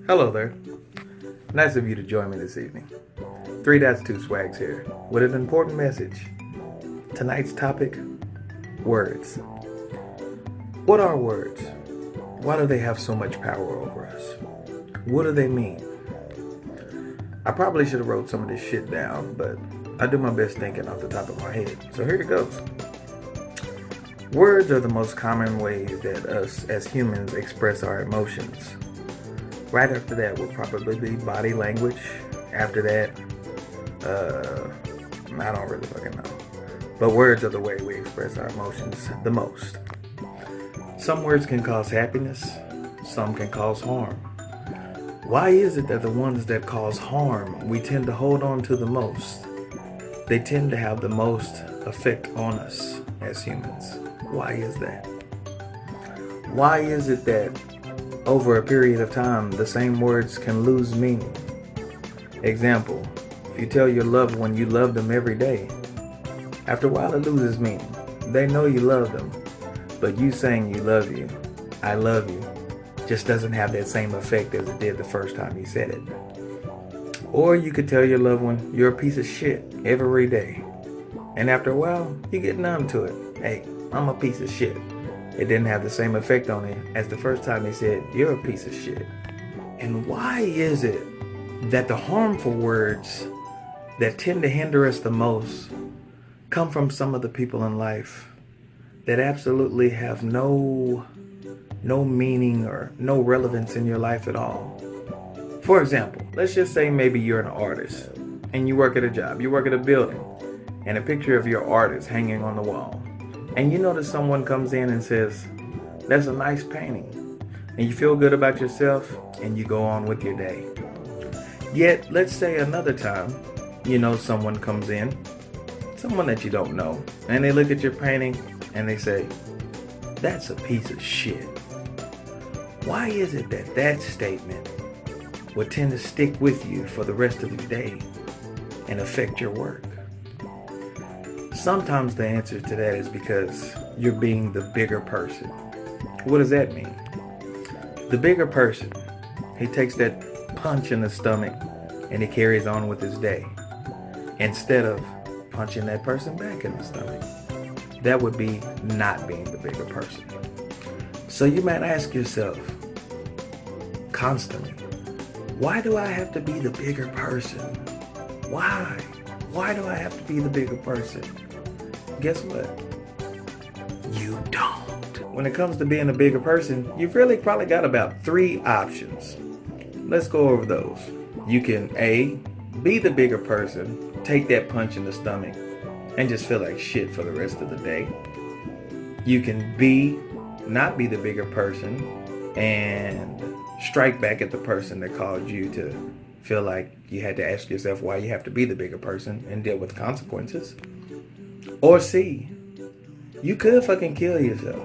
Hello there. Nice of you to join me this evening. 3 Two Swags here with an important message. Tonight's topic, words. What are words? Why do they have so much power over us? What do they mean? I probably should have wrote some of this shit down, but I do my best thinking off the top of my head. So here it goes. Words are the most common ways that us as humans express our emotions. Right after that will probably be body language. After that, I don't really fucking know. But words are the way we express our emotions the most. Some words can cause happiness, some can cause harm. Why is it that the ones that cause harm we tend to hold on to the most? They tend to have the most effect on us as humans. Why is that? Why is it that over a period of time the same words can lose meaning? Example, if you tell your loved one you love them every day, after a while it loses meaning. They know you love them, but you saying you love you, I love you, just doesn't have that same effect as it did the first time you said it. Or you could tell your loved one you're a piece of shit every day, and after a while you get numb to it. Hey, I'm a piece of shit. It didn't have the same effect on him as the first time he said you're a piece of shit. And why is it that the harmful words that tend to hinder us the most come from some of the people in life that absolutely have no meaning or no relevance in your life at all? For example, let's just say maybe you're an artist and you work at a job, you work at a building, and a picture of your art is hanging on the wall. And you notice someone comes in and says, "That's a nice painting." And you feel good about yourself and you go on with your day. Yet, let's say another time, someone comes in, someone that you don't know, and they look at your painting and they say, "That's a piece of shit." Why is it that that statement would tend to stick with you for the rest of your day and affect your work? Sometimes the answer to that is because you're being the bigger person. What does that mean? The bigger person, he takes that punch in the stomach and he carries on with his day, instead of punching that person back in the stomach. That would be not being the bigger person. So you might ask yourself constantly, why do I have to be the bigger person? Why? Why do I have to be the bigger person? Guess what? You don't. When it comes to being a bigger person, you've really probably got about 3 options. Let's go over those. You can A, be the bigger person, take that punch in the stomach, and just feel like shit for the rest of the day. You can B, not be the bigger person, and strike back at the person that caused you to feel like you had to ask yourself why you have to be the bigger person and deal with consequences. Or C, you could fucking kill yourself.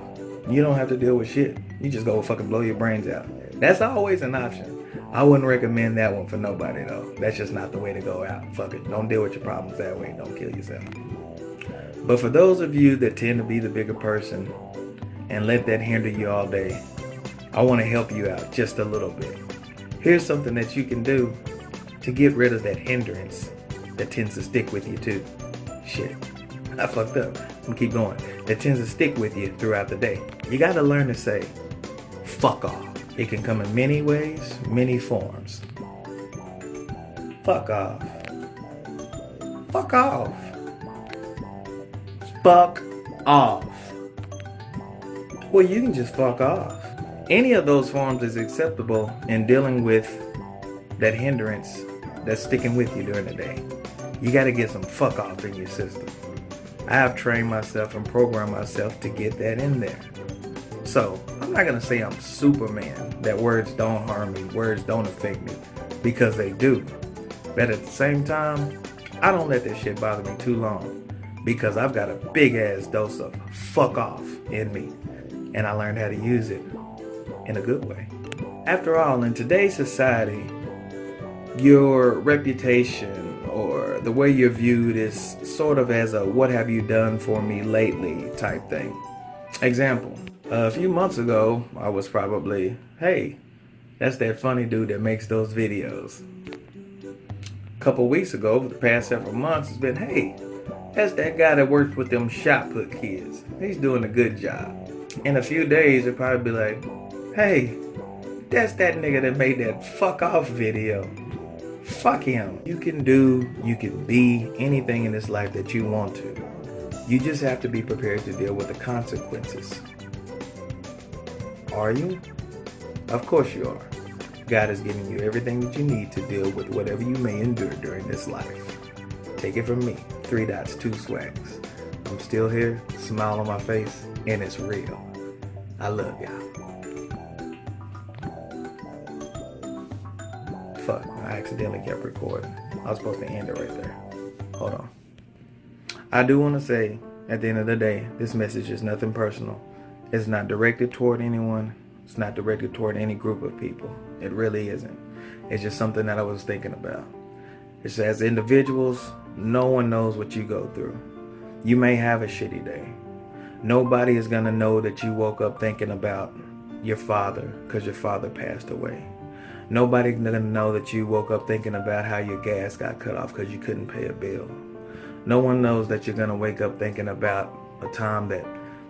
You don't have to deal with shit. You just go fucking blow your brains out. That's always an option. I wouldn't recommend that one for nobody though. That's just not the way to go out. Fuck it. Don't deal with your problems that way. Don't kill yourself. But for those of you that tend to be the bigger person and let that hinder you all day, I want to help you out just a little bit. Here's something that you can do to get rid of that hindrance that tends to stick with you too. Shit, I fucked up. I'm gonna keep going. That tends to stick with you throughout the day. You gotta learn to say, fuck off. It can come in many ways, many forms. Fuck off. Fuck off. Fuck off. Well, you can just fuck off. Any of those forms is acceptable in dealing with that hindrance that's sticking with you during the day. You got to get some fuck off in your system. I have trained myself and programmed myself to get that in there. So I'm not going to say I'm Superman, that words don't harm me, words don't affect me, because they do. But at the same time, I don't let this shit bother me too long, because I've got a big ass dose of fuck off in me, and I learned how to use it in a good way. After all, in today's society, your reputation or the way you're viewed is sort of as a "what have you done for me lately" type thing. Example, a few months ago, I was probably, "Hey, That's that funny dude that makes those videos. A couple weeks ago, over the past several months, it's been, hey, that's that guy that worked with them shot put kids. He's doing a good job. In a few days, it'll probably be like, hey, that's that nigga that made that fuck off video. Fuck him. You can be anything in this life that you want to. You just have to be prepared to deal with the consequences. Are you? Of course you are. God is giving you everything that you need to deal with whatever you may endure during this life. Take it from me, 3 dots, 2 swags. I'm still here, smile on my face, and it's real. I love y'all. Fuck, I accidentally kept recording. I was supposed to end it right there. Hold on. I do want to say, at the end of the day, this message is nothing personal. It's not directed toward anyone. It's not directed toward any group of people. It really isn't. It's just something that I was thinking about. It's as individuals, no one knows what you go through. You may have a shitty day. Nobody is going to know that you woke up thinking about your father because your father passed away. Nobody's going to know that you woke up thinking about how your gas got cut off because you couldn't pay a bill. No one knows that you're going to wake up thinking about a time that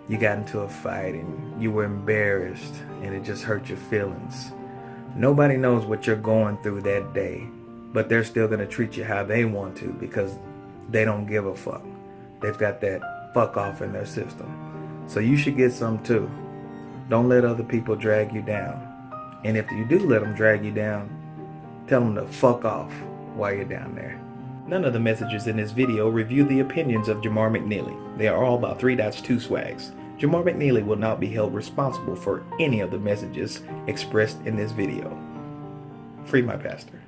you got into a fight and you were embarrassed and it just hurt your feelings. Nobody knows what you're going through that day, but they're still going to treat you how they want to because they don't give a fuck. They've got that fuck off in their system. So you should get some too. Don't let other people drag you down. And if you do let them drag you down, tell them to fuck off while you're down there. None of the messages in this video review the opinions of Jamar McNeely. They are all about 3 dots, 2 swags. Jamar McNeely will not be held responsible for any of the messages expressed in this video. Free my pastor.